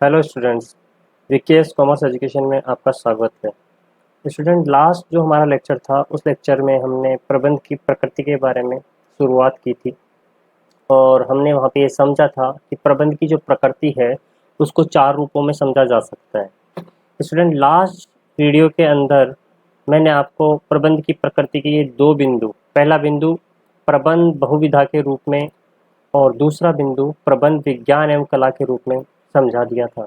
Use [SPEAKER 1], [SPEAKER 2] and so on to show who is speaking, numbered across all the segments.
[SPEAKER 1] Hello students, VKS commerce education में आपका स्वागत है। स्टूडेंट, लास्ट जो हमारा लेक्चर था उस लेक्चर में हमने प्रबंध की प्रकृति के बारे में शुरुआत की थी और हमने वहाँ पे ये समझा था कि प्रबंध की जो प्रकृति है उसको 4 रूपों में समझा जा सकता है। स्टूडेंट, लास्ट वीडियो के अंदर मैंने आपको प्रबंध की प्रकृति के ये 2 बिंदु, पहला बिंदु प्रबंध बहुविधा के रूप में और दूसरा बिंदु प्रबंध विज्ञान एवं कला के रूप में समझा दिया था।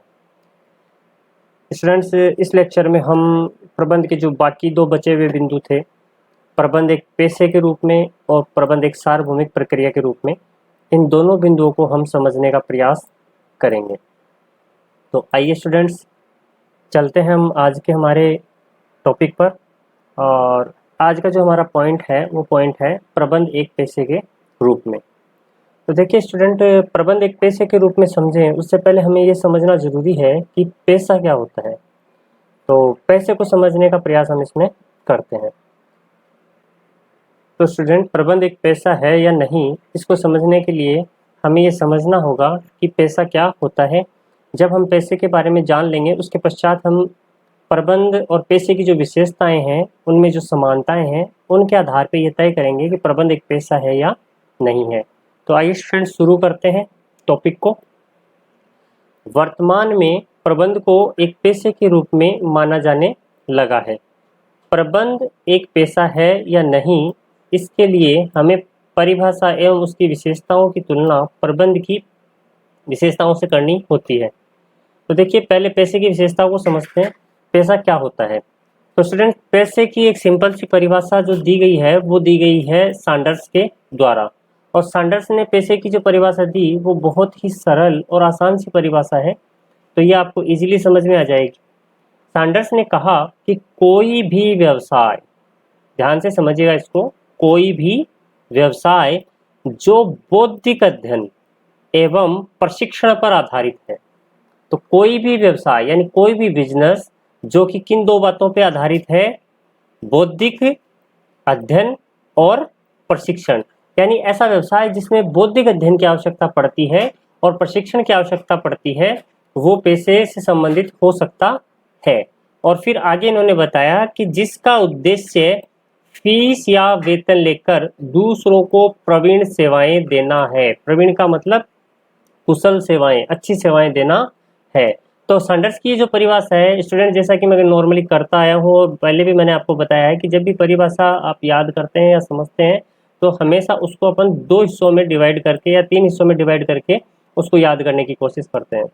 [SPEAKER 1] स्टूडेंट्स, इस लेक्चर में हम प्रबंध के जो बाकी 2 बचे हुए बिंदु थे, प्रबंध एक पेशे के रूप में और प्रबंध एक सार्वभौमिक प्रक्रिया के रूप में, इन दोनों बिंदुओं को हम समझने का प्रयास करेंगे। तो आइए स्टूडेंट्स, चलते हैं हम आज के हमारे टॉपिक पर। और आज का जो हमारा पॉइंट है वो पॉइंट है प्रबंध एक पेशे के रूप में। तो देखिए स्टूडेंट, प्रबंध एक पेशे के रूप में समझें उससे पहले हमें ये समझना ज़रूरी है कि पेशा क्या होता है। तो पैसे को समझने का प्रयास हम इसमें करते हैं। तो स्टूडेंट, प्रबंध एक पैसा है या नहीं, इसको समझने के लिए हमें ये समझना होगा कि पैसा क्या होता है। जब हम पैसे के बारे में जान लेंगे उसके पश्चात हम प्रबंध और पैसे की जो विशेषताएं हैं उनमें जो समानताएं हैं उनके आधार पर यह तय करेंगे कि प्रबंध एक पैसा है या नहीं है। तो आइए स्टूडेंट शुरू करते हैं टॉपिक को। वर्तमान में प्रबंध को एक पेशे के रूप में माना जाने लगा है। प्रबंध एक पेशा है या नहीं, इसके लिए हमें परिभाषा एवं उसकी विशेषताओं की तुलना प्रबंध की विशेषताओं से करनी होती है। तो देखिए, पहले पैसे की विशेषताओं को समझते हैं। पैसा क्या होता है? तो स्टूडेंट, पैसे की एक सिंपल सी परिभाषा जो दी गई है वो दी गई है सैंडर्स के द्वारा। और सैंडर्स ने पैसे की जो परिभाषा दी वो बहुत ही सरल और आसान सी परिभाषा है, तो ये आपको इजीली समझ में आ जाएगी। सैंडर्स ने कहा कि कोई भी व्यवसाय, ध्यान से समझिएगा इसको, कोई भी व्यवसाय जो बौद्धिक अध्ययन एवं प्रशिक्षण पर आधारित है। तो कोई भी व्यवसाय यानी कोई भी बिजनेस जो कि किन 2 बातों पर आधारित है? बौद्धिक अध्ययन और प्रशिक्षण। यानी ऐसा व्यवसाय जिसमें बौद्धिक अध्ययन की आवश्यकता पड़ती है और प्रशिक्षण की आवश्यकता पड़ती है, वो पेशे से संबंधित हो सकता है। और फिर आगे इन्होंने बताया कि जिसका उद्देश्य फीस या वेतन लेकर दूसरों को प्रवीण सेवाएं देना है। प्रवीण का मतलब कुशल सेवाएं, अच्छी सेवाएं देना है। तो सैंडर्स की जो परिभाषा है स्टूडेंट, जैसा कि मैं नॉर्मली करता आया हूँ और पहले भी मैंने आपको बताया है कि जब भी परिभाषा आप याद करते हैं या समझते हैं तो हमेशा उसको अपन 2 हिस्सों में डिवाइड करके या 3 हिस्सों में डिवाइड करके उसको याद करने की कोशिश करते हैं।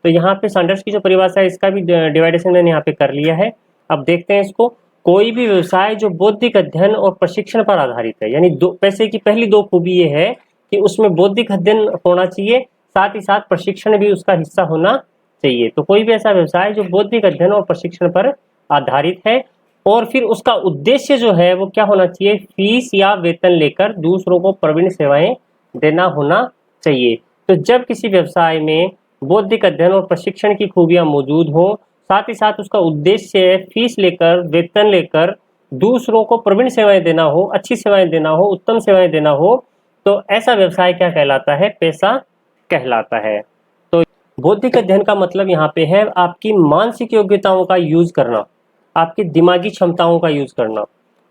[SPEAKER 1] तो यहाँ पे सैंडर्स की जो परिभाषा है इसका भी डिवाइडेशन मैंने यहाँ पे कर लिया है। अब देखते हैं इसको। कोई भी व्यवसाय जो बौद्धिक अध्ययन और प्रशिक्षण पर आधारित है, यानी पैसे की पहली 2 खूबी ये है कि उसमें बौद्धिक अध्ययन होना चाहिए, साथ ही साथ प्रशिक्षण भी उसका हिस्सा होना चाहिए। तो कोई भी ऐसा व्यवसाय जो बौद्धिक अध्ययन और प्रशिक्षण पर आधारित है और फिर उसका उद्देश्य जो है वो क्या होना चाहिए? फीस या वेतन लेकर दूसरों को प्रवीण सेवाएं देना होना चाहिए। तो जब किसी व्यवसाय में बौद्धिक अध्ययन और प्रशिक्षण की खूबियां मौजूद हो, साथ ही साथ उसका उद्देश्य फीस लेकर, वेतन लेकर दूसरों को प्रवीण सेवाएं देना हो, अच्छी सेवाएं देना हो, उत्तम सेवाएं देना हो, तो ऐसा व्यवसाय क्या कहलाता है? पैसा कहलाता है। तो बौद्धिक अध्ययन का मतलब यहाँ पे है आपकी मानसिक योग्यताओं का यूज करना, आपकी दिमागी क्षमताओं का यूज करना।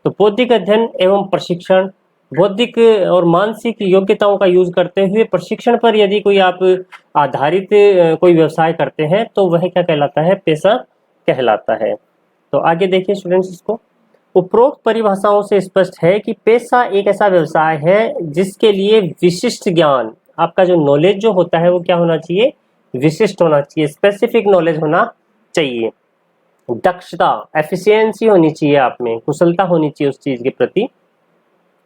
[SPEAKER 1] तो बौद्धिक अध्ययन एवं प्रशिक्षण, बौद्धिक और मानसिक योग्यताओं का यूज करते हुए प्रशिक्षण पर यदि कोई आप आधारित कोई व्यवसाय करते हैं तो वह क्या कहलाता है? पैसा कहलाता है। तो आगे देखिए स्टूडेंट्स इसको। उपरोक्त परिभाषाओं से स्पष्ट है कि पैसा एक ऐसा व्यवसाय है जिसके लिए विशिष्ट ज्ञान, आपका जो नॉलेज जो होता है वो क्या होना चाहिए? विशिष्ट होना चाहिए, स्पेसिफिक नॉलेज होना चाहिए। दक्षता, एफिशिएंसी होनी चाहिए, आप में कुशलता होनी चाहिए उस चीज के प्रति,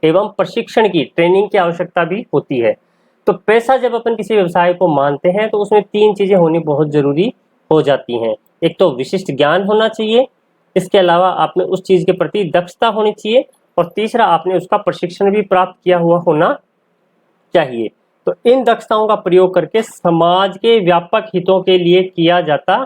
[SPEAKER 1] एवं प्रशिक्षण की, ट्रेनिंग की आवश्यकता भी होती है। तो पैसा जब अपन किसी व्यवसाय को मानते हैं तो उसमें 3 चीजें होनी बहुत जरूरी हो जाती हैं। एक तो विशिष्ट ज्ञान होना चाहिए, इसके अलावा आप में उस चीज के प्रति दक्षता होनी चाहिए, और तीसरा आपने उसका प्रशिक्षण भी प्राप्त किया हुआ होना चाहिए। तो इन दक्षताओं का प्रयोग करके समाज के व्यापक हितों के लिए किया जाता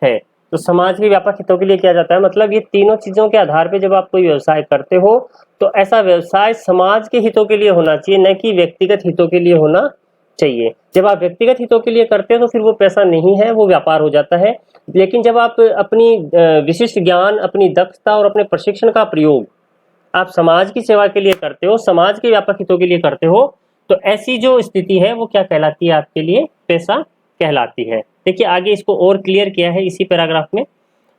[SPEAKER 1] है। तो समाज के व्यापक हितों के लिए किया जाता है मतलब ये तीनों चीजों के आधार पे जब आप कोई व्यवसाय करते हो तो ऐसा व्यवसाय समाज के हितों के लिए होना चाहिए, न कि व्यक्तिगत हितों के लिए होना चाहिए। जब आप व्यक्तिगत हितों के लिए करते हो तो फिर वो पैसा नहीं है, वो व्यापार हो जाता है। लेकिन जब आप अपनी विशिष्ट ज्ञान, अपनी दक्षता और अपने प्रशिक्षण का प्रयोग आप समाज की सेवा के लिए करते हो, समाज के व्यापक हितों के लिए करते हो, तो ऐसी जो स्थिति है वो क्या कहलाती है आपके लिए? पैसा कहलाती है। देखिए आगे इसको और क्लियर किया है इसी पैराग्राफ में।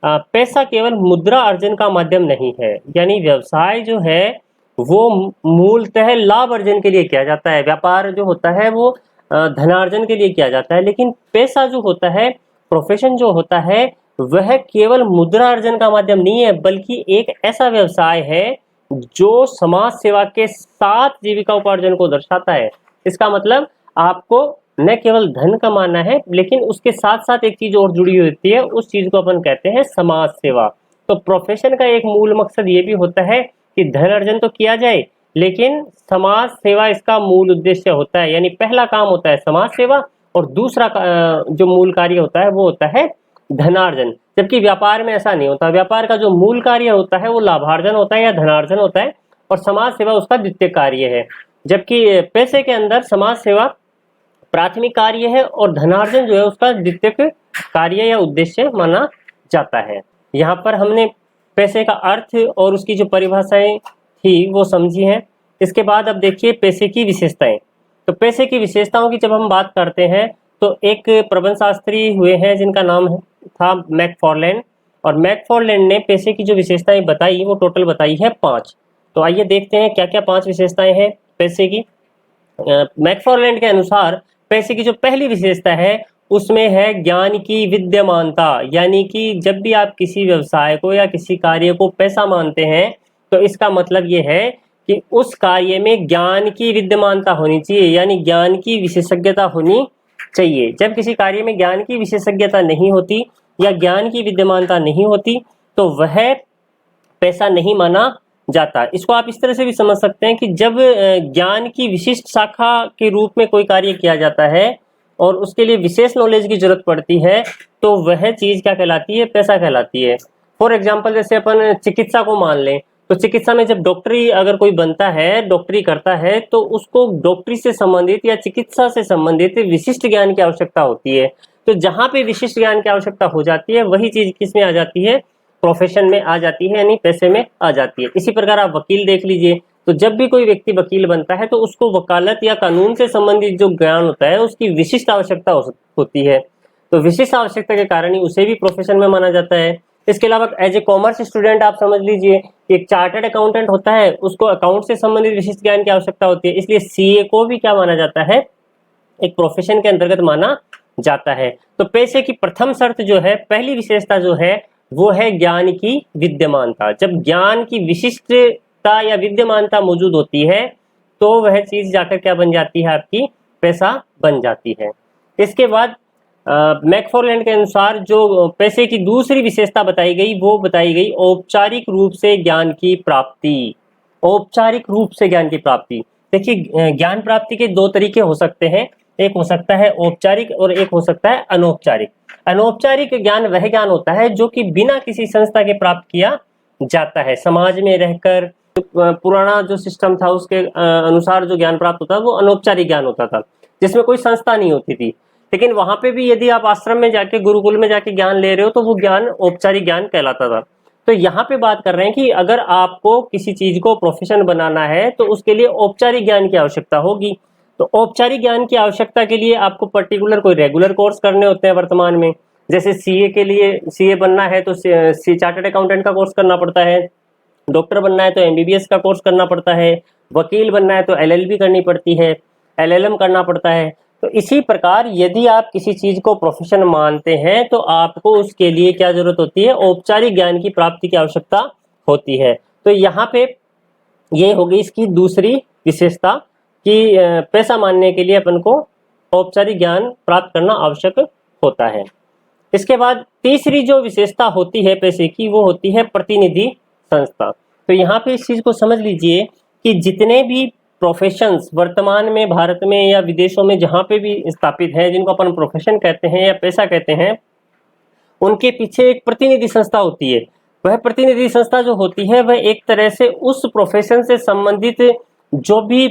[SPEAKER 1] पैसा केवल मुद्रा अर्जन का माध्यम नहीं है, यानी व्यवसाय जो है वो मूलतः लाभ अर्जन के लिए किया जाता है। व्यापार जो होता है वो धनार्जन के लिए किया जाता है, लेकिन पैसा जो होता है, प्रोफेशन जो होता है, वह केवल मुद्रा अर्जन का माध्यम नहीं है, बल्कि एक ऐसा व्यवसाय है जो समाज सेवा के साथ जीविका उपार्जन को दर्शाता है। इसका मतलब आपको न केवल धन कमाना है, लेकिन उसके साथ साथ एक चीज और जुड़ी होती है, उस चीज को अपन कहते हैं समाज सेवा। तो प्रोफेशन का एक मूल मकसद ये भी होता है कि धन अर्जन तो किया जाए, लेकिन समाज सेवा इसका मूल उद्देश्य होता है। यानी पहला काम होता है समाज सेवा और दूसरा जो मूल कार्य होता है वो होता है धनार्जन। जबकि व्यापार में ऐसा नहीं होता। व्यापार का जो मूल कार्य होता है वो लाभार्जन होता है या धनार्जन होता है, और समाज सेवा उसका द्वितीय कार्य है। जबकि पैसे के अंदर समाज सेवा प्राथमिक कार्य है और धनार्जन जो है उसका द्वितीय कार्य या उद्देश्य माना जाता है। यहाँ पर हमने पैसे का अर्थ और उसकी जो परिभाषाएं थी वो समझी हैं। इसके बाद अब देखिए पैसे की विशेषताएं। तो पैसे की विशेषताओं की जब हम बात करते हैं तो एक प्रबंध शास्त्री हुए हैं जिनका नाम था मैकफॉरलैंड, और मैकफॉरलैंड ने पैसे की जो विशेषताएं बताई वो टोटल बताई है 5। तो आइए देखते हैं क्या क्या 5 विशेषताएं हैं पैसे की। मैकफॉरलैंड के अनुसार पैसे की जो पहली विशेषता है उसमें है ज्ञान की विद्यमानता। यानी कि जब भी आप किसी व्यवसाय को या किसी कार्य को पैसा मानते हैं तो इसका मतलब ये है कि उस कार्य में ज्ञान की विद्यमानता होनी चाहिए, यानी ज्ञान की विशेषज्ञता होनी चाहिए। जब किसी कार्य में ज्ञान की विशेषज्ञता नहीं होती या ज्ञान की विद्यमानता नहीं होती तो वह पैसा नहीं माना जाता। इसको आप इस तरह से भी समझ सकते हैं कि जब ज्ञान की विशिष्ट शाखा के रूप में कोई कार्य किया जाता है और उसके लिए विशेष नॉलेज की जरूरत पड़ती है तो वह चीज क्या कहलाती है? पैसा कहलाती है। फॉर एग्जाम्पल जैसे अपन चिकित्सा को मान लें, तो चिकित्सा में जब डॉक्टरी अगर कोई बनता है, डॉक्टरी करता है, तो उसको डॉक्टरी से संबंधित या चिकित्सा से संबंधित विशिष्ट ज्ञान की आवश्यकता होती है। तो जहां पे विशिष्ट ज्ञान की आवश्यकता हो जाती है वही चीज किस में आ जाती है? प्रोफेशन में आ जाती है, यानी पैसे में आ जाती है। इसी प्रकार आप वकील देख लीजिए, तो जब भी कोई व्यक्ति वकील बनता है तो उसको वकालत या कानून से संबंधित जो ज्ञान होता है उसकी विशिष्ट आवश्यकता होती है। तो विशिष्ट आवश्यकता के कारण ही उसे भी प्रोफेशन में माना जाता है। इसके अलावा एज ए कॉमर्स स्टूडेंट आप समझ लीजिए, एक चार्टर्ड अकाउंटेंट होता है, उसको अकाउंट से संबंधित विशिष्ट ज्ञान की आवश्यकता होती है, इसलिए सीए को भी क्या माना जाता है? एक प्रोफेशन के अंतर्गत माना जाता है। तो पैसे की प्रथम शर्त जो है, पहली विशेषता जो है वो है ज्ञान की विद्यमानता। जब ज्ञान की विशिष्टता या विद्यमानता मौजूद होती है तो वह चीज जाकर क्या बन जाती है? आपकी पैसा बन जाती है। इसके बाद मैकफॉरलैंड के अनुसार जो पैसे की दूसरी विशेषता बताई गई वो बताई गई औपचारिक रूप से ज्ञान की प्राप्ति। औपचारिक रूप से ज्ञान की प्राप्ति, देखिए ज्ञान प्राप्ति के 2 तरीके हो सकते हैं, एक हो सकता है औपचारिक और एक हो सकता है अनौपचारिक। अनौपचारिक ज्ञान वह ज्ञान होता है जो कि बिना किसी संस्था के प्राप्त किया जाता है। समाज में रहकर पुराना जो सिस्टम था उसके अनुसार जो ज्ञान प्राप्त होता है वो अनौपचारिक ज्ञान होता था, जिसमें कोई संस्था नहीं होती थी। लेकिन वहां पे भी यदि आप आश्रम में जाके, गुरुकुल में जाके ज्ञान ले रहे हो तो वो ज्ञान औपचारिक ज्ञान कहलाता था। तो यहाँ पे बात कर रहे हैं कि अगर आपको किसी चीज को प्रोफेशन बनाना है तो उसके लिए औपचारिक ज्ञान की आवश्यकता होगी। तो औपचारिक ज्ञान की आवश्यकता के लिए आपको पर्टिकुलर कोई रेगुलर कोर्स करने होते हैं वर्तमान में। जैसे सीए के लिए, सीए बनना है तो चार्टर्ड अकाउंटेंट का कोर्स करना पड़ता है, डॉक्टर बनना है तो एमबीबीएस का कोर्स करना पड़ता है, वकील बनना है तो एलएलबी करनी पड़ती है, एलएलएम करना पड़ता है। तो इसी प्रकार यदि आप किसी चीज को प्रोफेशन मानते हैं तो आपको उसके लिए क्या जरूरत होती है? औपचारिक ज्ञान की प्राप्ति की आवश्यकता होती है। तो यहाँ पे ये होगी इसकी दूसरी विशेषता कि पैसा मानने के लिए अपन को औपचारिक ज्ञान प्राप्त करना आवश्यक होता है। इसके बाद तीसरी जो विशेषता होती है पैसे की वो होती है प्रतिनिधि संस्था। तो यहाँ पे इस चीज को समझ लीजिए कि जितने भी प्रोफेशंस वर्तमान में भारत में या विदेशों में जहाँ पे भी स्थापित हैं, जिनको अपन प्रोफेशन कहते हैं या पैसा कहते हैं, उनके पीछे एक प्रतिनिधि संस्था होती है। वह प्रतिनिधि संस्था जो होती है वह एक तरह से उस प्रोफेशन से संबंधित जो भी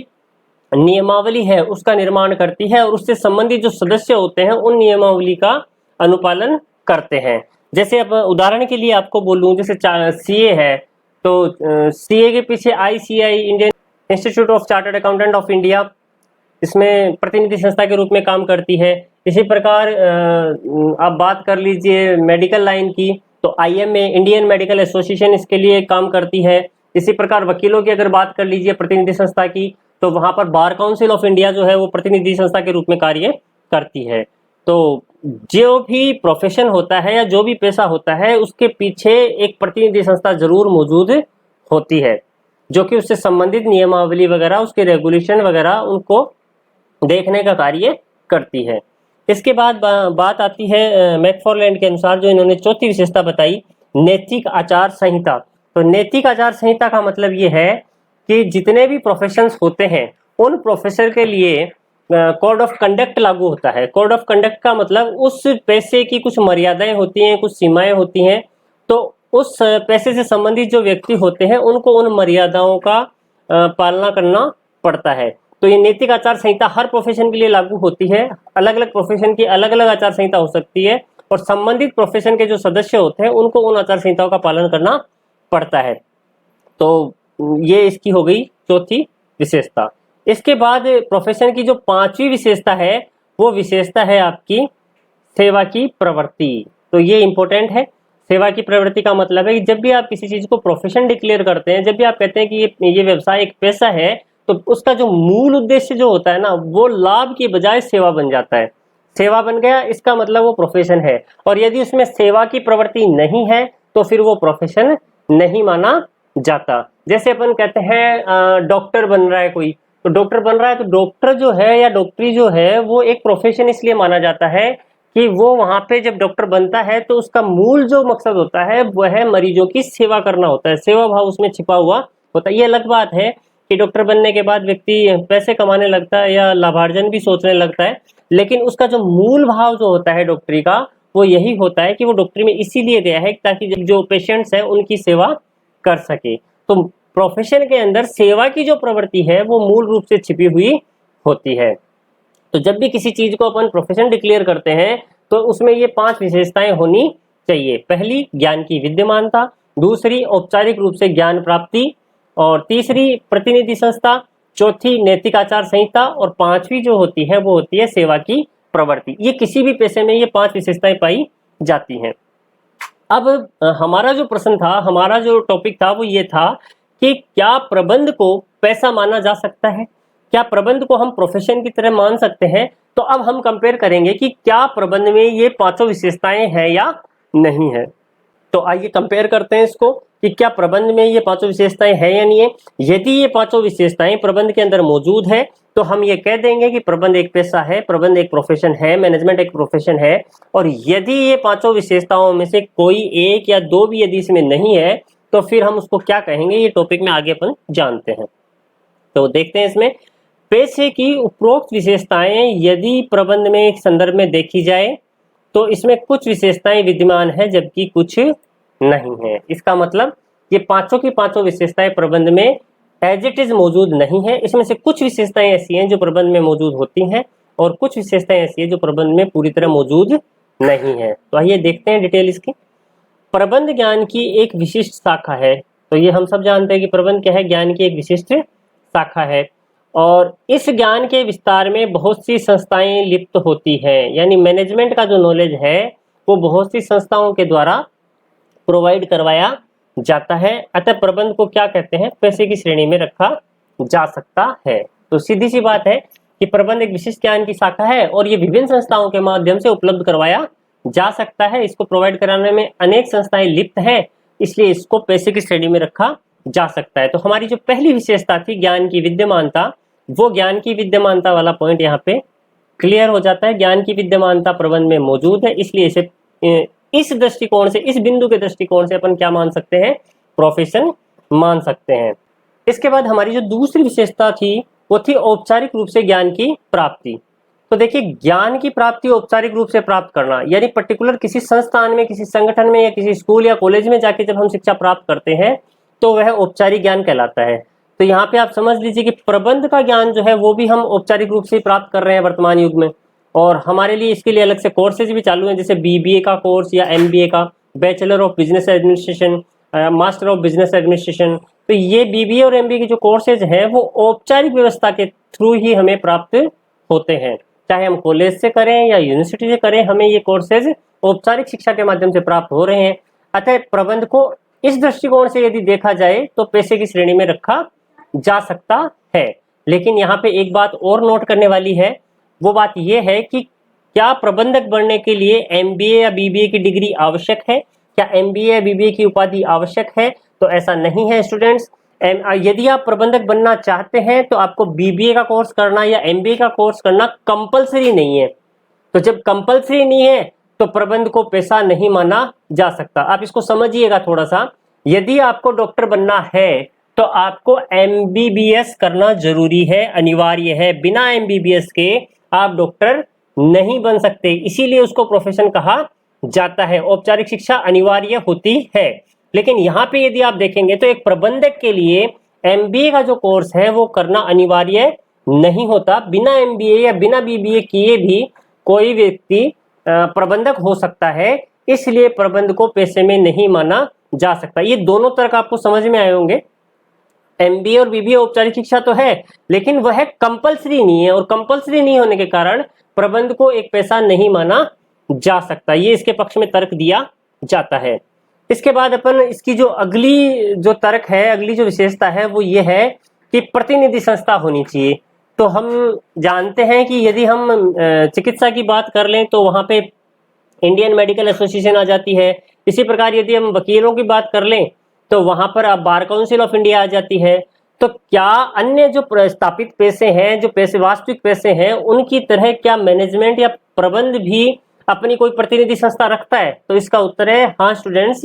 [SPEAKER 1] नियमावली है उसका निर्माण करती है और उससे संबंधित जो सदस्य होते हैं उन नियमावली का अनुपालन करते हैं। जैसे अब उदाहरण के लिए आपको बोलूं, जैसे सीए है तो सीए के पीछे ICI, Indian institute of chartered accountant of India, इसमें प्रतिनिधि संस्था के रूप में काम करती है। इसी प्रकार आप बात कर लीजिए मेडिकल लाइन की, तो आईएमए, इंडियन मेडिकल एसोसिएशन, इसके लिए काम करती है। इसी प्रकार वकीलों की अगर बात कर लीजिए प्रतिनिधि संस्था की, तो वहां पर बार काउंसिल ऑफ इंडिया जो है वो प्रतिनिधि संस्था के रूप में कार्य करती है। तो जो भी प्रोफेशन होता है या जो भी पेशा होता है उसके पीछे एक प्रतिनिधि संस्था जरूर मौजूद होती है, जो कि उससे संबंधित नियमावली वगैरह, उसके रेगुलेशन वगैरह उनको देखने का कार्य करती है। इसके बाद बात आती है मैकफार्लैंड के अनुसार, जो इन्होंने चौथी विशेषता बताई, नैतिक आचार संहिता। तो नैतिक आचार संहिता का मतलब ये है कि जितने भी प्रोफेशंस होते हैं उन प्रोफेसर के लिए कोड ऑफ कंडक्ट लागू होता है। कोड ऑफ कंडक्ट का मतलब उस पेशे की कुछ मर्यादाएं होती हैं, कुछ सीमाएं होती हैं, तो उस पेशे से संबंधित जो व्यक्ति होते हैं उनको उन मर्यादाओं का पालना करना पड़ता है। तो ये नैतिक आचार संहिता हर प्रोफेशन के लिए लागू होती है। अलग अलग प्रोफेशन की अलग अलग आचार संहिता हो सकती है और संबंधित प्रोफेशन के जो सदस्य होते हैं उनको उन आचार संहिताओं का पालन करना पड़ता है। तो ये इसकी हो गई चौथी विशेषता। इसके बाद प्रोफेशन की जो पांचवी विशेषता है वो विशेषता है आपकी सेवा की प्रवृत्ति। तो ये इंपॉर्टेंट है। सेवा की प्रवृत्ति का मतलब है कि जब भी आप किसी चीज को प्रोफेशन डिक्लेयर करते हैं, जब भी आप कहते हैं कि ये व्यवसाय एक पेशा है, तो उसका जो मूल उद्देश्य जो होता है ना, वो लाभ की बजाय सेवा बन जाता है। सेवा बन गया, इसका मतलब वो प्रोफेशन है। और यदि उसमें सेवा की प्रवृत्ति नहीं है तो फिर वो प्रोफेशन नहीं माना जाता। जैसे अपन कहते हैं डॉक्टर बन रहा है कोई, तो डॉक्टर बन रहा है, तो डॉक्टर जो है या डॉक्टरी जो है वो एक प्रोफेशन इसलिए माना जाता है कि वो वहां पे जब डॉक्टर बनता है तो उसका मूल जो मकसद होता है वह है मरीजों की सेवा करना होता है। सेवा भाव उसमें छिपा हुआ होता है। ये अलग बात है कि डॉक्टर बनने के बाद व्यक्ति पैसे कमाने लगता है या लाभार्जन भी सोचने लगता है, लेकिन उसका जो मूल भाव जो होता है डॉक्टरी का, वो यही होता है कि वो डॉक्टरी में इसीलिए गया है ताकि जो पेशेंट्स है उनकी सेवा कर सके। तो प्रोफेशन के अंदर सेवा की जो प्रवृत्ति है वो मूल रूप से छिपी हुई होती है। तो जब भी किसी चीज को अपन प्रोफेशन डिक्लेयर करते हैं तो उसमें ये 5 विशेषताएं होनी चाहिए। पहली, ज्ञान की विद्यमानता। दूसरी, औपचारिक रूप से ज्ञान प्राप्ति। और तीसरी, प्रतिनिधि संस्था। चौथी, नैतिक आचार संहिता। और पांचवी जो होती है वो होती है सेवा की प्रवृत्ति। ये किसी भी पेशे में ये 5 विशेषताएं पाई जाती हैं। अब हमारा जो प्रश्न था, हमारा जो टॉपिक था वो ये था कि क्या प्रबंध को पैसा माना जा सकता है, क्या प्रबंध को हम प्रोफेशन की तरह मान सकते हैं। तो अब हम कंपेयर करेंगे कि क्या प्रबंध में ये 5 विशेषताएं हैं या नहीं है। तो आइए कंपेयर करते हैं इसको कि क्या प्रबंध में ये 5 विशेषताएं हैं या नहीं है। यदि ये 5 विशेषताएं प्रबंध के अंदर मौजूद है तो हम ये कह देंगे कि प्रबंध एक पेशा है, प्रबंध एक प्रोफेशन है, मैनेजमेंट एक प्रोफेशन है। और यदि ये 5 विशेषताओं में से कोई एक या 2 भी यदि इसमें नहीं है तो फिर हम उसको क्या कहेंगे, ये टॉपिक में आगे अपन जानते हैं। तो देखते हैं इसमें पेशे की उपरोक्त विशेषताएं यदि प्रबंध में एक संदर्भ में देखी जाए तो इसमें कुछ विशेषताएं विद्यमान है जबकि कुछ नहीं है। इसका मतलब ये 5 की 5 विशेषताएं प्रबंध में एज इट इज मौजूद नहीं है। इसमें से कुछ विशेषताएं ऐसी हैं जो प्रबंध में मौजूद होती हैं और कुछ विशेषताएं ऐसी हैं जो प्रबंध में पूरी तरह मौजूद नहीं है। तो आइए देखते हैं डिटेल इसकी। प्रबंध ज्ञान की एक विशिष्ट शाखा है। तो ये हम सब जानते हैं कि प्रबंध क्या है, ज्ञान की एक विशिष्ट शाखा है। और इस ज्ञान के विस्तार में बहुत सी संस्थाएं लिप्त होती हैं, यानी मैनेजमेंट का जो नॉलेज है वो बहुत सी संस्थाओं के द्वारा प्रोवाइड करवाया जाता है। अतः प्रबंध को क्या कहते हैं, पैसे की श्रेणी में रखा जा सकता है। तो सीधी सी बात है कि प्रबंध एक विशिष्ट ज्ञान की शाखा है और ये विभिन्न संस्थाओं के माध्यम से उपलब्ध करवाया जा सकता है। इसको प्रोवाइड कराने में अनेक संस्थाएं लिप्त हैं, इसलिए इसको पैसे की श्रेणी में रखा जा सकता है। तो हमारी जो पहली विशेषता थी ज्ञान की विद्यमानता, वो ज्ञान की विद्यमानता वाला पॉइंट यहाँ पे क्लियर हो जाता है। ज्ञान की विद्यमानता प्रबंध में मौजूद है, इसलिए इसे इस दृष्टिकोण से, इस बिंदु के दृष्टिकोण से अपन क्या मान सकते हैं, प्रोफेशन मान सकते हैं। इसके बाद हमारी जो दूसरी विशेषता थी वो थी औपचारिक रूप से ज्ञान की प्राप्ति। तो देखिए, ज्ञान की प्राप्ति औपचारिक रूप से प्राप्त करना, यानी पर्टिकुलर किसी संस्थान में, किसी संगठन में या किसी स्कूल या कॉलेज में जाके जब हम शिक्षा प्राप्त करते हैं तो वह औपचारिक ज्ञान कहलाता है। तो यहाँ पे आप समझ लीजिए कि प्रबंध का ज्ञान जो है वो भी हम औपचारिक रूप से ही प्राप्त कर रहे हैं वर्तमान युग में, और हमारे लिए इसके लिए अलग से कोर्सेज भी चालू हैं, जैसे बीबीए का कोर्स या एमबीए का, bachelor of business administration, master of business administration. तो ये बीबीए और एमबीए के जो कोर्सेज हैं वो औपचारिक व्यवस्था के थ्रू ही हमें प्राप्त होते हैं, चाहे हम कॉलेज से करें या यूनिवर्सिटी से करें, हमें ये कोर्सेज औपचारिक शिक्षा के माध्यम से प्राप्त हो रहे हैं। अतः प्रबंध को इस दृष्टिकोण से यदि देखा जाए तो पेशे की श्रेणी में रखा जा सकता है। लेकिन यहाँ पे एक बात और नोट करने वाली है, वो बात ये है कि क्या प्रबंधक बनने के लिए एमबीए या बीबीए की डिग्री आवश्यक है, क्या एमबीए या बीबीए की उपाधि आवश्यक है? तो ऐसा नहीं है स्टूडेंट्स। यदि आप प्रबंधक बनना चाहते हैं तो आपको बीबीए का कोर्स करना या एमबीए का कोर्स करना कंपलसरी नहीं है। तो जब कंपलसरी नहीं है तो प्रबंध को पेशा नहीं माना जा सकता। आप इसको समझिएगा थोड़ा सा। यदि आपको डॉक्टर बनना है तो आपको एमबीबीएस करना जरूरी है, अनिवार्य है। बिना एमबीबीएस के आप डॉक्टर नहीं बन सकते, इसीलिए उसको प्रोफेशन कहा जाता है। औपचारिक शिक्षा अनिवार्य होती है। लेकिन यहाँ पे यदि आप देखेंगे तो एक प्रबंधक के लिए एमबीए का जो कोर्स है वो करना अनिवार्य नहीं होता। बिना एमबीए या बिना बीबीए किए भी कोई व्यक्ति प्रबंधक हो सकता है, इसलिए प्रबंध को पेशे में नहीं माना जा सकता। ये दोनों तर्क आपको समझ में आए होंगे। एमबीए और बीबीए औपचारिक शिक्षा तो है, लेकिन वह कंपलसरी नहीं है, और कंपलसरी नहीं होने के कारण प्रबंध को एक पेशा नहीं माना जा सकता। ये इसके पक्ष में तर्क दिया जाता है। इसके बाद अपन इसकी जो अगली जो तर्क है, अगली जो विशेषता है वो ये है कि प्रतिनिधि संस्था होनी चाहिए। तो हम जानते हैं कि यदि हम चिकित्सा की बात कर लें तो वहां पे इंडियन मेडिकल एसोसिएशन आ जाती है। इसी प्रकार यदि हम वकीलों की बात कर लें तो वहां पर अब बार काउंसिल ऑफ इंडिया आ जाती है। तो क्या अन्य जो प्रस्तापित पेशे हैं, जो पेशे वास्तविक पेशे हैं, उनकी तरह क्या मैनेजमेंट या प्रबंध भी अपनी कोई प्रतिनिधि संस्था रखता है? तो इसका उत्तर है हाँ स्टूडेंट्स,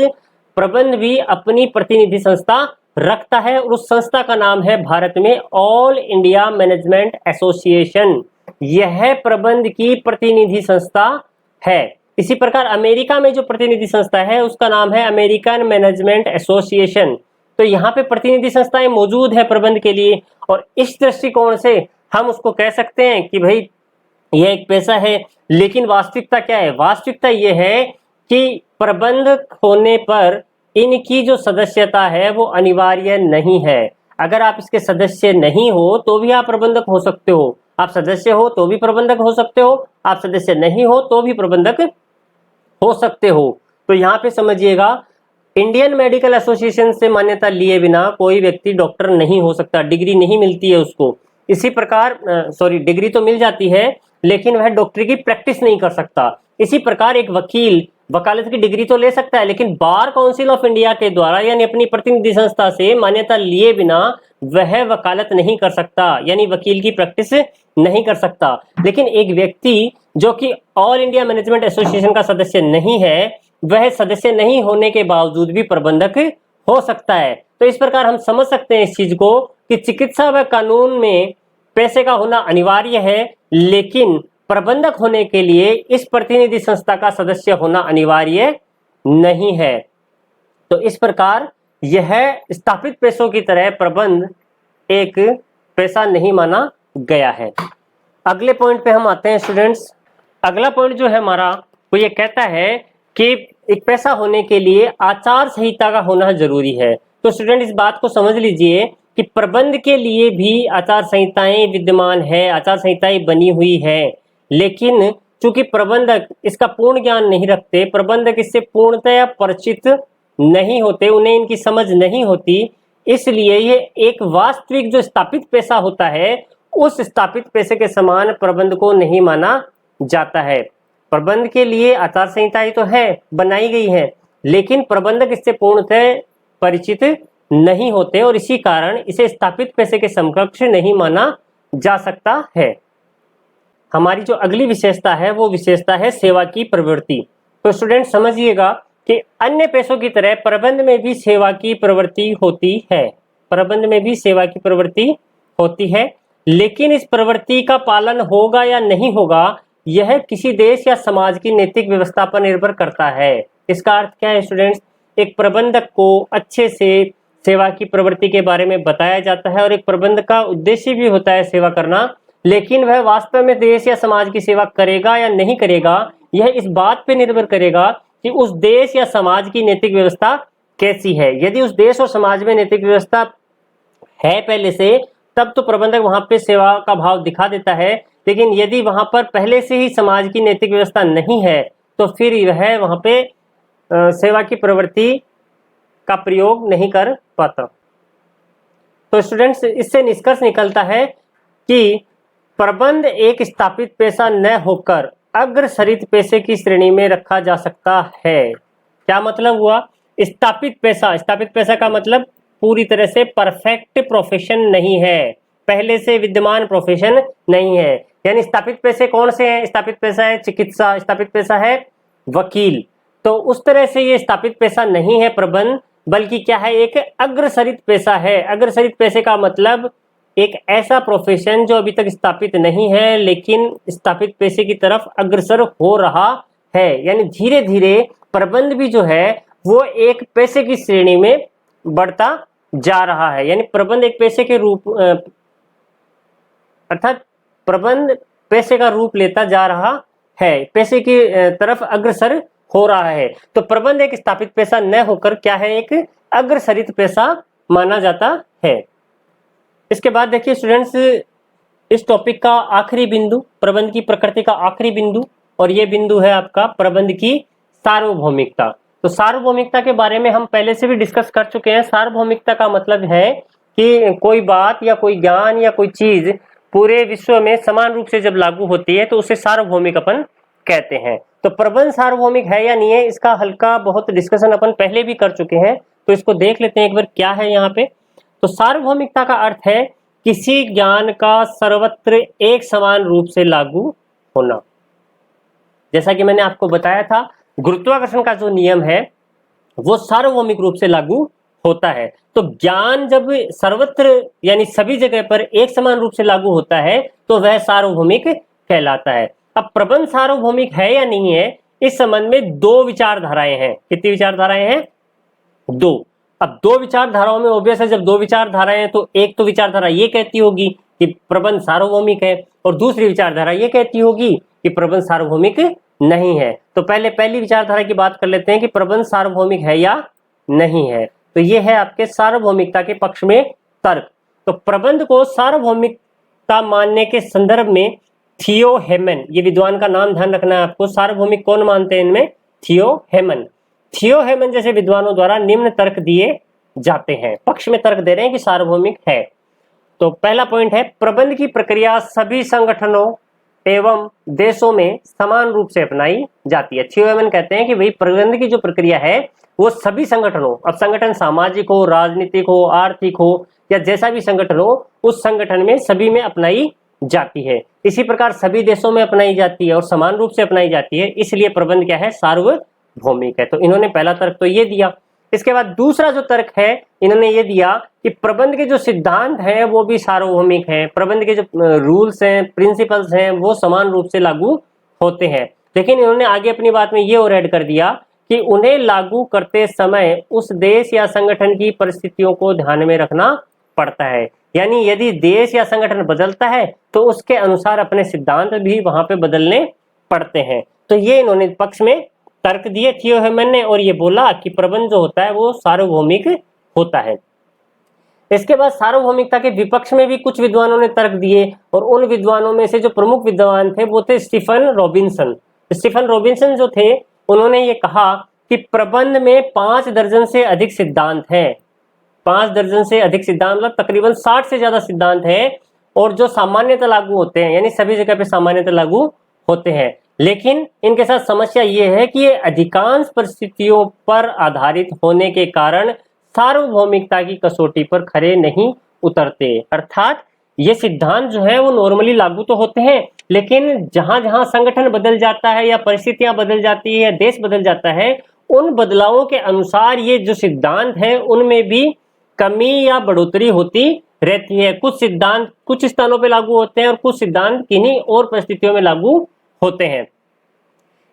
[SPEAKER 1] प्रबंध भी अपनी प्रतिनिधि संस्था रखता है, और उस संस्था का नाम है भारत में ऑल इंडिया मैनेजमेंट एसोसिएशन। यह प्रबंध की प्रतिनिधि संस्था है। इसी प्रकार अमेरिका में जो प्रतिनिधि संस्था है उसका नाम है अमेरिकन मैनेजमेंट एसोसिएशन। तो यहाँ पे प्रतिनिधि संस्थाएं मौजूद है प्रबंध के लिए, और इस दृष्टिकोण से हम उसको कह सकते हैं कि भाई यह एक पेशा है। लेकिन वास्तविकता क्या है? वास्तविकता यह है कि प्रबंधक होने पर इनकी जो सदस्यता है वो अनिवार्य नहीं है। अगर आप इसके सदस्य नहीं हो तो भी आप प्रबंधक हो सकते हो, आप सदस्य हो तो भी प्रबंधक हो सकते हो, आप सदस्य नहीं हो तो भी प्रबंधक हो सकते हो। तो यहाँ पे समझिएगा, इंडियन मेडिकल एसोसिएशन से मान्यता लिए बिना कोई व्यक्ति डॉक्टर नहीं हो सकता, डिग्री नहीं मिलती है उसको। इसी प्रकार डिग्री तो मिल जाती है लेकिन वह डॉक्टरी की प्रैक्टिस नहीं कर सकता। इसी प्रकार एक वकील वकालत की डिग्री तो ले सकता है, लेकिन बार काउंसिल ऑफ इंडिया के द्वारा यानी अपनी प्रतिनिधि संस्था से मान्यता लिए बिना वह वकालत नहीं कर सकता, यानी वकील की प्रैक्टिस नहीं कर सकता। लेकिन एक व्यक्ति जो कि ऑल इंडिया मैनेजमेंट एसोसिएशन का सदस्य नहीं है, वह सदस्य नहीं होने के बावजूद भी प्रबंधक हो सकता है। तो इस प्रकार हम समझ सकते हैं इस चीज को कि चिकित्सा व कानून में पैसे का होना अनिवार्य है, लेकिन प्रबंधक होने के लिए इस प्रतिनिधि संस्था का सदस्य होना अनिवार्य नहीं है। तो इस प्रकार यह स्थापित पेशों की तरह प्रबंध एक पेशा नहीं माना गया है। अगले पॉइंट पे हम आते हैं स्टूडेंट्स। अगला पॉइंट जो है हमारा वो ये कहता है कि एक पेशा होने के लिए आचार संहिता का होना जरूरी है। तो स्टूडेंट इस बात को समझ लीजिए कि प्रबंध के लिए भी आचार संहिताएं विद्यमान है, आचार संहिताएं बनी हुई है, लेकिन चूंकि प्रबंधक इसका पूर्ण ज्ञान नहीं रखते, प्रबंधक इससे पूर्णतया परिचित नहीं होते, उन्हें इनकी समझ नहीं होती, इसलिए ये एक वास्तविक जो स्थापित पेशा होता है उस स्थापित पेशे के समान प्रबंध को नहीं माना जाता है। प्रबंध के लिए आचार संहिताएं तो है, बनाई गई है, लेकिन प्रबंधक इससे पूर्णतः परिचित नहीं होते, और इसी कारण इसे स्थापित पेशे के समकक्ष नहीं माना जा सकता है। हमारी जो अगली विशेषता है वो विशेषता है सेवा की प्रवृत्ति। तो स्टूडेंट समझिएगा कि अन्य पेशों की तरह प्रबंध में भी सेवा की प्रवृत्ति होती है, प्रबंध में भी सेवा की प्रवृत्ति होती है, लेकिन इस प्रवृत्ति का पालन होगा या नहीं होगा यह किसी देश या समाज की नैतिक व्यवस्था पर निर्भर करता है। इसका अर्थ क्या है स्टूडेंट्स? एक प्रबंधक को अच्छे से सेवा की प्रवृत्ति के बारे में बताया जाता है और एक प्रबंध का उद्देश्य भी होता है सेवा करना, लेकिन वह वास्तव में देश या समाज की सेवा करेगा या नहीं करेगा, यह इस बात पे निर्भर करेगा कि उस देश या समाज की नैतिक व्यवस्था कैसी है। यदि उस देश और समाज में नैतिक व्यवस्था है पहले से, तब तो प्रबंधक वहां पे सेवा का भाव दिखा देता है, लेकिन यदि वहां पर पहले से ही समाज की नैतिक व्यवस्था नहीं है तो फिर वह वहां पे सेवा की प्रवृत्ति का प्रयोग नहीं कर पाता। तो स्टूडेंट्स, इससे निष्कर्ष निकलता है कि प्रबंध एक स्थापित पेशा न होकर अग्रसरित पेशे की श्रेणी में रखा जा सकता है। क्या मतलब हुआ? स्थापित पेशा का मतलब पूरी तरह से परफेक्ट प्रोफेशन नहीं है, पहले से विद्यमान प्रोफेशन नहीं है। यानी स्थापित पेशे कौन से हैं? स्थापित पेशा है चिकित्सा, स्थापित पेशा है वकील। तो उस तरह से ये स्थापित पेशा नहीं है प्रबंध, बल्कि क्या है? एक अग्रसरित पेशा है। अग्रसरित पेशे का मतलब एक ऐसा प्रोफेशन जो अभी तक स्थापित नहीं है, लेकिन स्थापित पेशे की तरफ अग्रसर हो रहा है। यानी धीरे धीरे प्रबंध भी जो है वो एक पेशे की श्रेणी में बढ़ता जा रहा है। यानी प्रबंध एक पेशे के रूप अर्थात प्रबंध पेशे का रूप लेता जा रहा है, पेशे की तरफ अग्रसर हो रहा है। तो प्रबंध एक स्थापित पेशा न होकर क्या है? एक अग्रसरित पेशा माना जाता है। इसके बाद देखिए स्टूडेंट्स, इस टॉपिक का आखिरी बिंदु, प्रबंध की प्रकृति का आखिरी बिंदु, और ये बिंदु है आपका प्रबंध की सार्वभौमिकता। तो सार्वभौमिकता के बारे में हम पहले से भी डिस्कस कर चुके हैं। सार्वभौमिकता का मतलब है कि कोई बात या कोई ज्ञान या कोई चीज पूरे विश्व में समान रूप से जब लागू होती है तो उसे सार्वभौमिक अपन कहते हैं। तो प्रबंध सार्वभौमिक है या नहीं है, इसका हल्का बहुत डिस्कशन अपन पहले भी कर चुके हैं, तो इसको देख लेते हैं एक बार क्या है यहाँ पे। तो सार्वभौमिकता का अर्थ है किसी ज्ञान का सर्वत्र एक समान रूप से लागू होना। जैसा कि मैंने आपको बताया था, गुरुत्वाकर्षण का जो नियम है वो सार्वभौमिक रूप से लागू होता है। तो ज्ञान जब सर्वत्र यानी सभी जगह पर एक समान रूप से लागू होता है तो वह सार्वभौमिक कहलाता है। अब प्रबंध सार्वभौमिक है या नहीं है, इस संबंध में दो विचारधाराएं हैं। कितनी विचारधाराएं हैं? दो। अब दो विचारधाराओं में ऑब्वियस है, जब दो विचारधाराएं हैं तो एक तो विचारधारा ये कहती होगी कि प्रबंध सार्वभौमिक है, और दूसरी विचारधारा ये कहती होगी कि प्रबंध सार्वभौमिक नहीं है। तो पहले पहली विचारधारा की बात कर लेते हैं कि प्रबंध सार्वभौमिक है या नहीं है। तो ये है आपके सार्वभौमिकता के पक्ष में तर्क। तो प्रबंध को सार्वभौमिकता मानने के संदर्भ में थियो हेमन, ये विद्वान का नाम ध्यान रखना है आपको। सार्वभौमिक कौन मानते हैं इनमें? थियो हेमन। थियो हेमन जैसे विद्वानों द्वारा निम्न तर्क दिए जाते हैं, पक्ष में तर्क दे रहे हैं कि सार्वभौमिक है। तो पहला पॉइंट है, प्रबंध की प्रक्रिया सभी संगठनों एवं देशों में समान रूप से अपनाई जाती है। थियो हेमन कहते हैं कि भाई प्रबंध की जो प्रक्रिया है वो सभी संगठनों, अब संगठन सामाजिक हो, राजनीतिक हो, आर्थिक हो, या जैसा भी संगठन हो, उस संगठन में सभी में अपनाई जाती है। इसी प्रकार सभी देशों में अपनाई जाती है और समान रूप से अपनाई जाती है, इसलिए प्रबंध क्या है? सार्वभौमिक है। तो इन्होंने पहला तर्क तो ये दिया। इसके बाद दूसरा जो तर्क है इन्होंने ये दिया कि प्रबंध के जो सिद्धांत हैं वो भी सार्वभौमिक हैं, प्रबंध के जो रूल्स हैं, प्रिंसिपल्स हैं, वो समान रूप से लागू होते हैं। लेकिन इन्होंने आगे अपनी बात में ये और ऐड कर दिया कि उन्हें लागू करते समय उस देश या संगठन की परिस्थितियों को ध्यान में रखना पड़ता है। यानी यदि देश या संगठन बदलता है तो उसके अनुसार अपने सिद्धांत भी वहां पे बदलने पड़ते हैं। तो ये इन्होंने पक्ष में तर्क दिए थियो हेमन ने, और ये बोला कि प्रबंध जो होता है वो सार्वभौमिक होता है। इसके बाद सार्वभौमिकता के विपक्ष में भी कुछ विद्वानों ने तर्क दिए, और उन विद्वानों में से जो प्रमुख विद्वान थे वो थे स्टीफन रॉबिन्सन। स्टीफन रॉबिन्सन जो थे उन्होंने ये कहा कि प्रबंध में 5 दर्जन से अधिक सिद्धांत हैं। 5 दर्जन से अधिक सिद्धांत मतलब तकरीबन 60 से ज्यादा सिद्धांत हैं, और जो सामान्यतः लागू होते हैं, यानी सभी जगह पे सामान्यतः लागू होते हैं। लेकिन इनके साथ समस्या ये है कि ये अधिकांश परिस्थितियों पर आधारित होने के कारण सार्वभौमिकता की कसौटी पर खरे नहीं उतरते। अर्थात ये सिद्धांत जो है वो नॉर्मली लागू तो होते हैं, लेकिन जहां जहां संगठन बदल जाता है या परिस्थितियां बदल जाती है या देश बदल जाता है, उन बदलावों के अनुसार ये जो सिद्धांत है उनमें भी कमी या बढ़ोतरी होती रहती है। कुछ सिद्धांत कुछ स्थानों पे लागू होते हैं और कुछ सिद्धांत किन्हीं और परिस्थितियों में लागू होते हैं।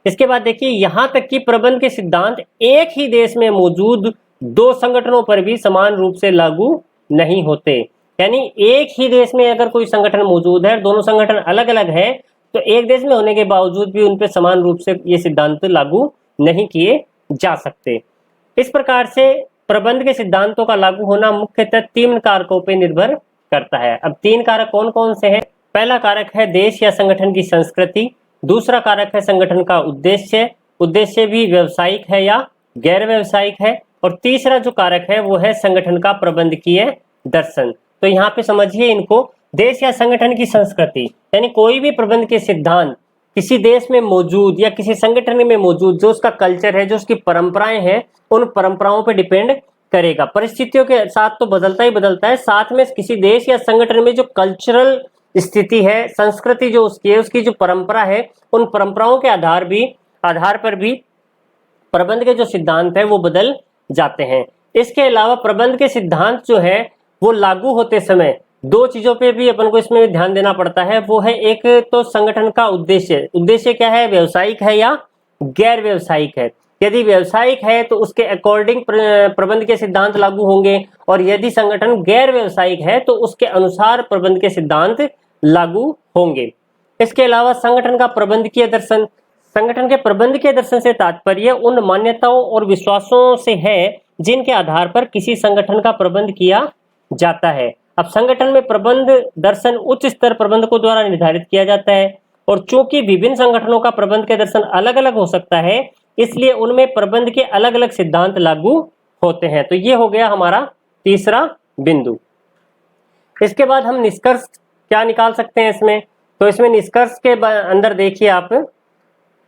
[SPEAKER 1] इसके बाद देखिए, यहां तक कि प्रबंध के सिद्धांत एक ही देश में मौजूद दो संगठनों पर भी समान रूप से लागू नहीं होते। यानी एक ही देश में अगर कोई संगठन मौजूद है, दोनों संगठन अलग अलग है, तो एक देश में होने के बावजूद भी उन पर समान रूप से ये सिद्धांत लागू नहीं किए जा सकते। इस प्रकार से प्रबंध के सिद्धांतों का लागू होना मुख्यतः तीन कारकों पर निर्भर करता है। अब तीन कारक कौन कौन से हैं? पहला कारक है देश या संगठन की संस्कृति, दूसरा कारक है संगठन का उद्देश्य, उद्देश्य भी व्यावसायिक है या गैर व्यावसायिक है, और तीसरा जो कारक है वो है संगठन का प्रबंधकीय दर्शन। तो यहाँ पे समझिए इनको, देश या संगठन की संस्कृति यानी कोई भी प्रबंध के सिद्धांत किसी देश में मौजूद या किसी संगठन में मौजूद जो उसका कल्चर है, जो उसकी परंपराएं हैं, उन परंपराओं पर डिपेंड करेगा। परिस्थितियों के साथ तो बदलता ही बदलता है, साथ में किसी देश या संगठन में जो कल्चरल स्थिति है, संस्कृति जो उसकी है, उसकी जो परंपरा है, उन परंपराओं के आधार पर भी प्रबंध के जो सिद्धांत है वो बदल जाते हैं। इसके अलावा प्रबंध के सिद्धांत जो है वो लागू होते समय दो चीजों पे भी अपन को इसमें ध्यान देना पड़ता है। वो है एक तो संगठन का उद्देश्य, उद्देश्य क्या है, व्यावसायिक है या गैर व्यावसायिक है। यदि व्यावसायिक है तो उसके अकॉर्डिंग प्रबंध के सिद्धांत लागू होंगे, और यदि संगठन गैर व्यावसायिक है तो उसके अनुसार प्रबंध के सिद्धांत लागू होंगे। इसके अलावा संगठन का प्रबंधकीय दर्शन, संगठन के प्रबंधकीय दर्शन से तात्पर्य उन मान्यताओं और विश्वासों से है जिनके आधार पर किसी संगठन का प्रबंध किया जाता है। अब संगठन में प्रबंध दर्शन उच्च स्तर प्रबंधकों द्वारा निर्धारित किया जाता है, और चूंकि विभिन्न संगठनों का प्रबंध के दर्शन अलग अलग हो सकता है, इसलिए उनमें प्रबंध के अलग अलग सिद्धांत लागू होते हैं। तो ये हो गया हमारा तीसरा बिंदु। इसके बाद हम निष्कर्ष क्या निकाल सकते हैं इसमें? तो इसमें निष्कर्ष के अंदर देखिए आप,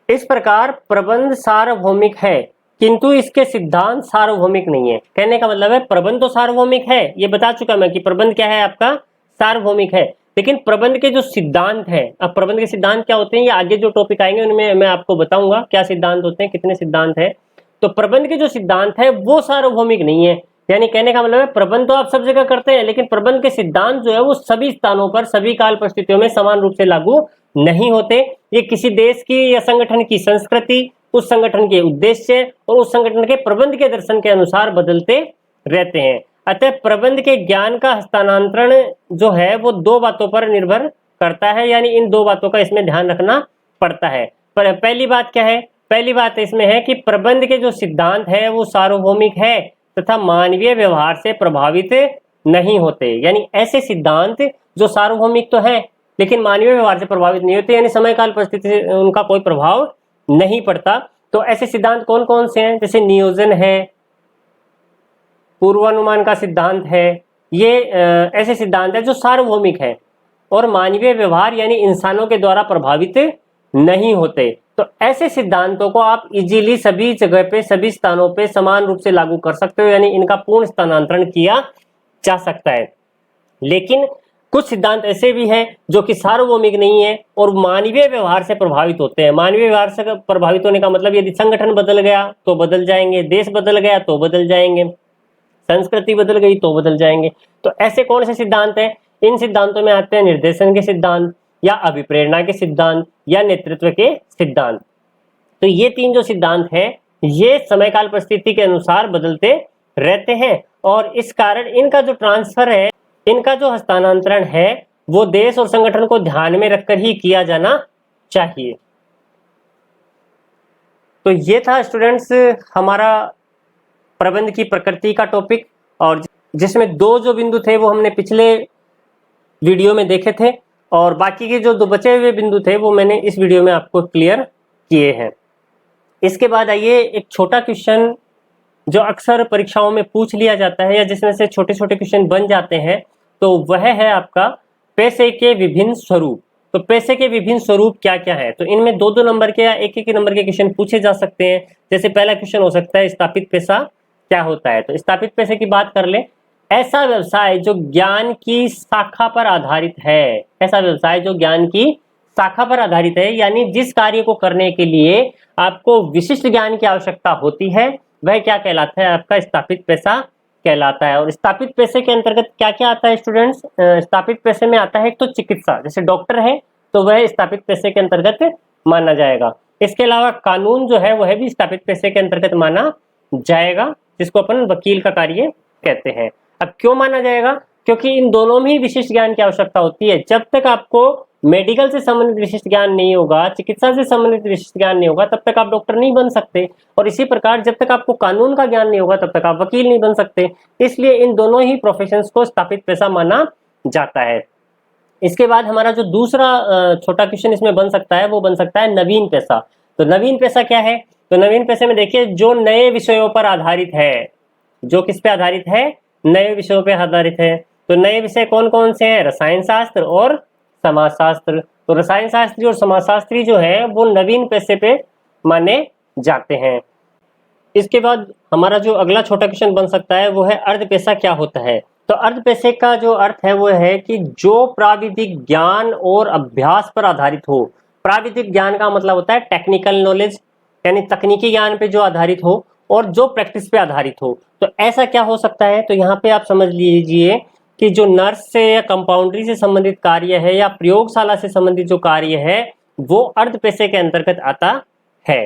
[SPEAKER 1] इस प्रकार प्रबंध सार्वभौमिक है किंतु इसके सिद्धांत सार्वभौमिक नहीं है। कहने का मतलब है प्रबंध तो सार्वभौमिक है, ये बता चुका मैं कि प्रबंध क्या है आपका, सार्वभौमिक है, लेकिन प्रबंध के जो सिद्धांत है, अब प्रबंध के सिद्धांत क्या होते हैं ये आगे जो टॉपिक आएंगे उनमें मैं आपको बताऊंगा क्या सिद्धांत होते हैं, कितने सिद्धांत है। तो प्रबंध के जो सिद्धांत है वो सार्वभौमिक नहीं है। यानी कहने का मतलब है प्रबंध तो आप सब जगह करते हैं, लेकिन प्रबंध के सिद्धांत जो है वो सभी स्थानों पर सभी काल परिस्थितियों में समान रूप से लागू नहीं होते। ये किसी देश की या संगठन की संस्कृति, उस संगठन के उद्देश्य और उस संगठन के प्रबंध के दर्शन के अनुसार बदलते रहते हैं। अतः प्रबंध के ज्ञान का हस्तांतरण जो है वो दो बातों पर निर्भर करता है, यानी इन दो बातों का इसमें ध्यान रखना पड़ता है। पर पहली बात क्या है? पहली बात इसमें है कि प्रबंध के जो सिद्धांत है वो सार्वभौमिक है तथा मानवीय व्यवहार से प्रभावित नहीं होते। यानी ऐसे सिद्धांत जो सार्वभौमिक तो है लेकिन मानवीय व्यवहार से प्रभावित नहीं होते, यानी समय काल परिस्थिति से उनका कोई प्रभाव नहीं पड़ता। तो ऐसे सिद्धांत कौन कौन से हैं? जैसे नियोजन है, पूर्वानुमान का सिद्धांत है, ये ऐसे सिद्धांत है जो सार्वभौमिक है और मानवीय व्यवहार यानी इंसानों के द्वारा प्रभावित नहीं होते। तो ऐसे सिद्धांतों को आप इजीली सभी जगह पे, सभी स्थानों पे समान रूप से लागू कर सकते हो, यानी इनका पूर्ण स्थानांतरण किया जा सकता है। लेकिन कुछ सिद्धांत ऐसे भी हैं जो कि सार्वभौमिक नहीं है और मानवीय व्यवहार से प्रभावित होते हैं। मानवीय व्यवहार से प्रभावित होने का मतलब यदि संगठन बदल गया तो बदल जाएंगे, देश बदल गया तो बदल जाएंगे, संस्कृति बदल गई तो बदल जाएंगे। तो ऐसे कौन से सिद्धांत हैं? इन सिद्धांतों में आते हैं निर्देशन के सिद्धांत या अभिप्रेरणा के सिद्धांत या नेतृत्व के सिद्धांत। तो ये तीन जो सिद्धांत हैं ये समय काल परिस्थिति के अनुसार बदलते रहते हैं, और इस कारण इनका जो ट्रांसफर है, इनका जो हस्तांतरण है वो देश और संगठन को ध्यान में रखकर ही किया जाना चाहिए। तो ये था स्टूडेंट्स हमारा प्रबंध की प्रकृति का टॉपिक, और जिसमें दो जो बिंदु थे वो हमने पिछले वीडियो में देखे थे, और बाकी के जो दो बचे हुए बिंदु थे वो मैंने इस वीडियो में आपको क्लियर किए हैं। इसके बाद आइए एक छोटा क्वेश्चन जो अक्सर परीक्षाओं में पूछ लिया जाता है या जिसमें से छोटे छोटे क्वेश्चन बन जाते हैं, तो वह है आपका पैसे के विभिन्न स्वरूप। तो पैसे के विभिन्न स्वरूप क्या क्या है? तो इनमें दो दो नंबर के या एक एक नंबर के क्वेश्चन पूछे जा सकते हैं। जैसे पहला क्वेश्चन हो सकता है स्थापित पैसा क्या होता है? तो स्थापित पैसे की बात कर ले, ऐसा व्यवसाय जो ज्ञान की शाखा पर आधारित है, ऐसा व्यवसाय जो ज्ञान की शाखा पर आधारित है, यानी जिस कार्य को करने के लिए आपको विशिष्ट ज्ञान की आवश्यकता होती है वह क्या कहलाता है? आपका स्थापित पैसा कहलाता है। और स्थापित पैसे के अंतर्गत क्या क्या आता है स्टूडेंट्स? स्थापित पैसे में आता है तो चिकित्सा, जैसे डॉक्टर है तो वह स्थापित पैसे के अंतर्गत माना जाएगा। इसके अलावा कानून जो है वह भी स्थापित पैसे के अंतर्गत माना जाएगा। जिसको अपन वकील का कार्य कहते हैं। अब क्यों माना जाएगा? क्योंकि इन दोनों में ही विशिष्ट ज्ञान की आवश्यकता होती है। जब तक आपको मेडिकल से संबंधित विशिष्ट ज्ञान नहीं होगा, चिकित्सा से संबंधित विशिष्ट ज्ञान नहीं होगा, तब तक आप डॉक्टर नहीं बन सकते। और इसी प्रकार जब तक आपको कानून का ज्ञान नहीं होगा, तब तक आप वकील नहीं बन सकते। इसलिए इन दोनों ही प्रोफेशंस को स्थापित पेशा माना जाता है। इसके बाद हमारा जो दूसरा छोटा क्वेश्चन इसमें बन सकता है, वो बन सकता है नवीन पेशा। तो नवीन पेशा क्या है? तो नवीन पेशे में देखिए, जो नए विषयों पर आधारित है। जो किस पे आधारित है? नए विषयों पे आधारित है। तो नए विषय कौन कौन से हैं? रसायन शास्त्र और समाजशास्त्र। तो रसायन शास्त्री और समाजशास्त्री जो है वो नवीन पेशे पे माने जाते हैं। इसके बाद हमारा जो अगला छोटा क्वेश्चन बन सकता है वो है अर्ध पेशा क्या होता है? तो अर्ध पेशे का जो अर्थ है वो है कि जो प्राविधिक ज्ञान और अभ्यास पर आधारित हो। प्राविधिक ज्ञान का मतलब होता है टेक्निकल नॉलेज, यानी तकनीकी ज्ञान पे जो आधारित हो, और जो प्रैक्टिस पे आधारित हो। तो ऐसा क्या हो सकता है? तो यहाँ पे आप समझ लीजिए कि जो नर्स से या कंपाउंड्री से संबंधित कार्य है या प्रयोगशाला से संबंधित जो कार्य है वो अर्ध पेशे के अंतर्गत आता है।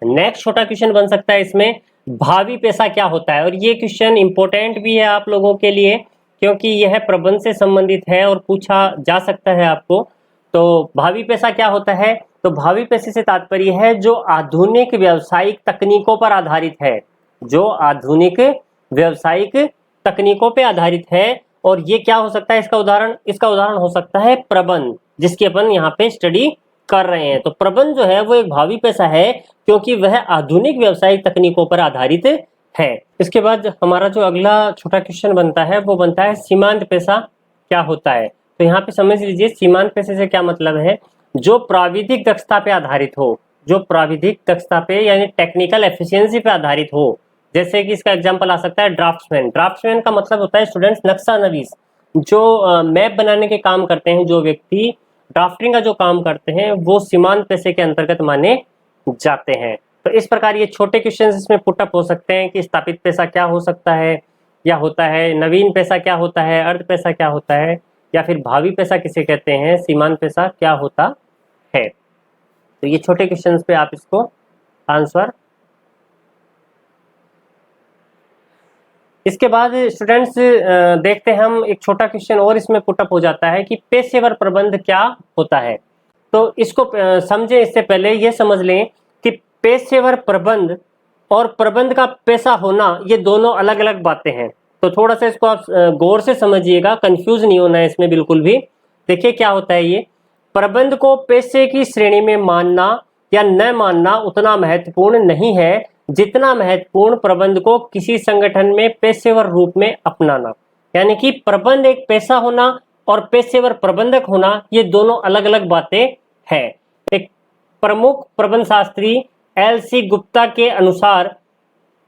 [SPEAKER 1] नेक्स्ट छोटा क्वेश्चन बन सकता है इसमें, भावी पेशा क्या होता है? और ये क्वेश्चन इंपॉर्टेंट भी है आप लोगों के लिए, क्योंकि यह प्रबंध से संबंधित है और पूछा जा सकता है आपको। तो भावी पेशा क्या होता है? तो भावी पेशे से तात्पर्य है जो आधुनिक व्यावसायिक तकनीकों पर आधारित है। जो आधुनिक व्यावसायिक तकनीकों पे आधारित है। और ये क्या हो सकता है? इसका उदाहरण हो सकता है प्रबंध, जिसकी अपन यहाँ पे स्टडी कर रहे हैं। तो प्रबंध जो है वो एक भावी पेशा है, क्योंकि वह आधुनिक व्यावसायिक तकनीकों पर आधारित है। इसके बाद हमारा जो अगला छोटा क्वेश्चन बनता है वो बनता है सीमांत पेशा क्या होता है? तो यहाँ पे समझ लीजिए, सीमांत पेशे से क्या मतलब है? जो प्राविधिक दक्षता पे आधारित हो। जो प्राविधिक दक्षता पे यानी टेक्निकल एफिशिएंसी पे आधारित हो। जैसे कि इसका एग्जांपल आ सकता है ड्राफ्ट्समैन। ड्राफ्ट्समैन का मतलब होता है स्टूडेंट्स नक्शा नवीस। जो मैप बनाने के काम करते हैं, जो व्यक्ति ड्राफ्टिंग का जो काम करते हैं, वो सीमांत पेशे के अंतर्गत माने जाते हैं। तो इस प्रकार ये छोटे क्वेश्चंस इसमें पुटअप हो सकते हैं कि स्थापित पेशा क्या हो सकता है या होता है, नवीन पेशा क्या होता है, अर्ध पेशा क्या होता है, या फिर भावी पेशा किसे कहते हैं, सीमांत पेशा क्या होता है। तो ये छोटे क्वेश्चंस पे आप इसको आंसर। इसके बाद स्टूडेंट्स देखते हैं हम एक छोटा क्वेश्चन और इसमें पुटअप हो जाता है कि पेशेवर प्रबंध क्या होता है। तो इसको समझें, इससे पहले ये समझ लें कि पेशेवर प्रबंध और प्रबंध का पेशा होना ये दोनों अलग अलग बातें हैं। तो थोड़ा सा इसको आप गौर से समझिएगा, कंफ्यूज नहीं होना है इसमें बिल्कुल भी। देखिए क्या होता है ये, प्रबंध को पेशे की श्रेणी में मानना या न मानना उतना महत्वपूर्ण नहीं है जितना महत्वपूर्ण प्रबंध को किसी संगठन में पेशेवर रूप में अपनाना। यानी कि प्रबंध एक पेशा होना और पेशेवर प्रबंधक होना ये दोनों अलग अलग बातें हैं। एक प्रमुख प्रबंध शास्त्री एल.सी. गुप्ता के अनुसार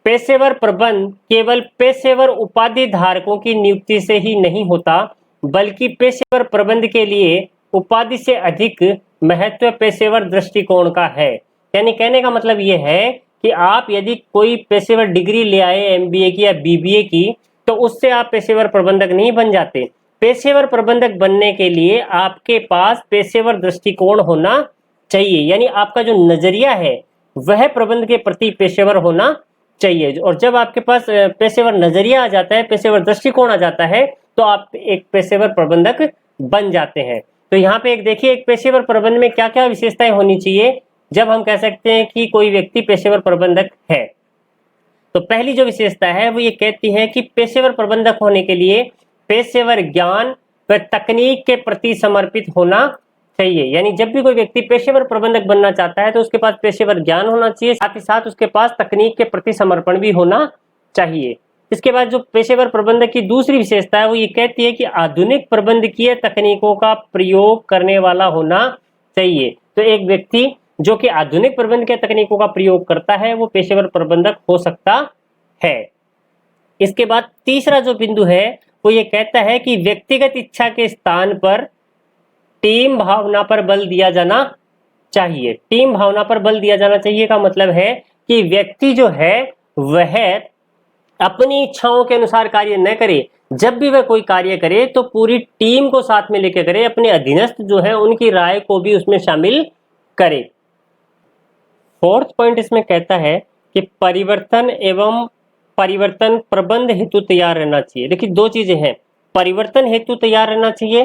[SPEAKER 1] पेशेवर प्रबंध केवल पेशेवर उपाधि धारकों की नियुक्ति से ही नहीं होता, बल्कि पेशेवर प्रबंध के लिए उपाधि से अधिक महत्व पेशेवर दृष्टिकोण का है। यानी कहने का मतलब ये है कि आप यदि कोई पेशेवर डिग्री ले आए एमबीए की या बीबीए की, तो उससे आप पेशेवर प्रबंधक नहीं बन जाते। पेशेवर प्रबंधक बनने के लिए आपके पास पेशेवर दृष्टिकोण होना चाहिए, यानी आपका जो नजरिया है वह प्रबंध के प्रति पेशेवर होना चाहिए। और जब आपके पास पेशेवर नजरिया आ जाता है, पेशेवर दृष्टिकोण आ जाता है, तो आप एक पेशेवर प्रबंधक बन जाते हैं। तो यहाँ पे एक देखिए, एक पेशेवर प्रबंध में क्या क्या विशेषताएं होनी चाहिए जब हम कह सकते हैं कि कोई व्यक्ति पेशेवर प्रबंधक है। तो पहली जो विशेषता है वो ये कहती है कि पेशेवर प्रबंधक होने के लिए पेशेवर ज्ञान व तकनीक के प्रति समर्पित होना चाहिए। यानी जब भी कोई व्यक्ति पेशेवर प्रबंधक बनना चाहता है तो उसके पास पेशेवर ज्ञान होना चाहिए, साथ ही साथ उसके पास तकनीक के प्रति समर्पण भी होना चाहिए। इसके बाद जो पेशेवर प्रबंधक की दूसरी विशेषता है वो ये कहती है कि आधुनिक प्रबंधकीय तकनीकों का प्रयोग करने वाला होना चाहिए। तो एक व्यक्ति जो कि आधुनिक प्रबंधकीय तकनीकों का प्रयोग करता है वो पेशेवर प्रबंधक हो सकता है। इसके बाद तीसरा जो बिंदु है वो ये कहता है कि व्यक्तिगत इच्छा के स्थान पर टीम भावना पर बल दिया जाना चाहिए। टीम भावना पर बल दिया जाना चाहिए का मतलब है कि व्यक्ति जो है वह अपनी इच्छाओं के अनुसार कार्य न करे। जब भी वह कोई कार्य करे तो पूरी टीम को साथ में लेकर करे, अपने अधीनस्थ जो है उनकी राय को भी उसमें शामिल करे। फोर्थ पॉइंट इसमें कहता है कि परिवर्तन एवं परिवर्तन प्रबंध हेतु तैयार रहना चाहिए। देखिए दो चीजें हैं, परिवर्तन हेतु तैयार रहना चाहिए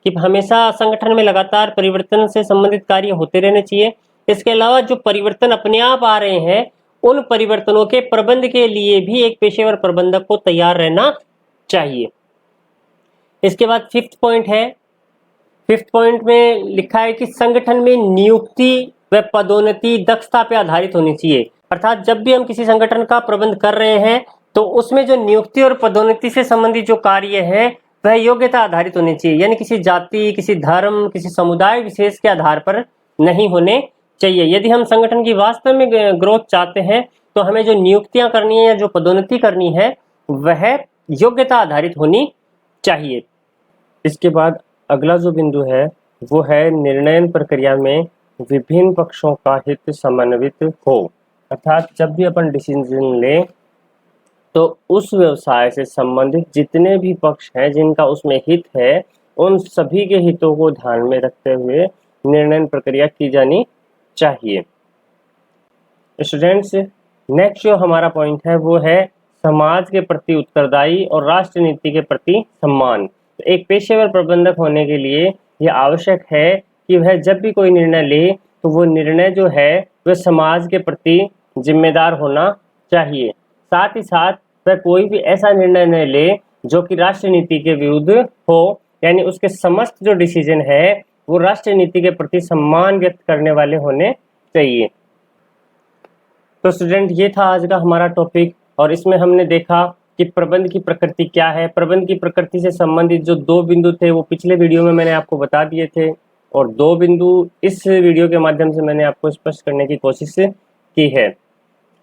[SPEAKER 1] कि हमेशा संगठन में लगातार परिवर्तन से संबंधित कार्य होते रहने चाहिए। इसके अलावा जो परिवर्तन अपने आप आ रहे हैं उन परिवर्तनों के प्रबंध के लिए भी एक पेशेवर प्रबंधक को तैयार रहना चाहिए। इसके बाद फिफ्थ पॉइंट है, फिफ्थ पॉइंट में लिखा है कि संगठन में नियुक्ति व पदोन्नति दक्षता पे आधारित होनी चाहिए। अर्थात जब भी हम किसी संगठन का प्रबंध कर रहे हैं तो उसमें जो नियुक्ति और पदोन्नति से संबंधित जो कार्य है वह योग्यता आधारित होनी चाहिए, यानी किसी जाति, किसी धर्म, किसी समुदाय विशेष के आधार पर नहीं होने चाहिए। यदि हम संगठन की वास्तव में ग्रोथ चाहते हैं तो हमें जो नियुक्तियां करनी है या जो पदोन्नति करनी है वह योग्यता आधारित होनी चाहिए। इसके बाद अगला जो बिंदु है वो है निर्णय प्रक्रिया में विभिन्न पक्षों का हित समन्वित हो। अर्थात जब भी अपन डिसीजन लें तो उस व्यवसाय से संबंधित जितने भी पक्ष हैं जिनका उसमें हित है उन सभी के हितों को ध्यान में रखते हुए निर्णय प्रक्रिया की जानी चाहिए। स्टूडेंट्स, नेक्स्ट जो हमारा पॉइंट है वो है समाज के प्रति उत्तरदायी और राष्ट्र नीति के प्रति सम्मान। तो एक पेशेवर प्रबंधक होने के लिए यह आवश्यक है कि वह जब भी कोई निर्णय ले तो वो निर्णय जो है वह समाज के प्रति जिम्मेदार होना चाहिए। साथ ही साथ वह कोई भी ऐसा निर्णय न ले जो कि राष्ट्र नीति के विरुद्ध हो, यानी उसके समस्त जो डिसीजन है वो राष्ट्र नीति के प्रति सम्मान व्यक्त करने वाले होने चाहिए। तो स्टूडेंट, ये था आज का हमारा टॉपिक और इसमें हमने देखा कि प्रबंध की प्रकृति क्या है। प्रबंध की प्रकृति से संबंधित जो दो बिंदु थे वो पिछले वीडियो में मैंने आपको बता दिए थे और दो बिंदु इस वीडियो के माध्यम से मैंने आपको स्पष्ट करने की कोशिश की है।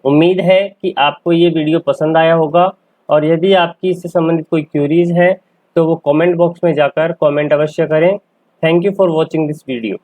[SPEAKER 1] उम्मीद है कि आपको ये वीडियो पसंद आया होगा और यदि आपकी इससे संबंधित कोई क्यूरीज है तो वो कमेंट बॉक्स में जाकर कमेंट अवश्य करें। Thank you for watching this video.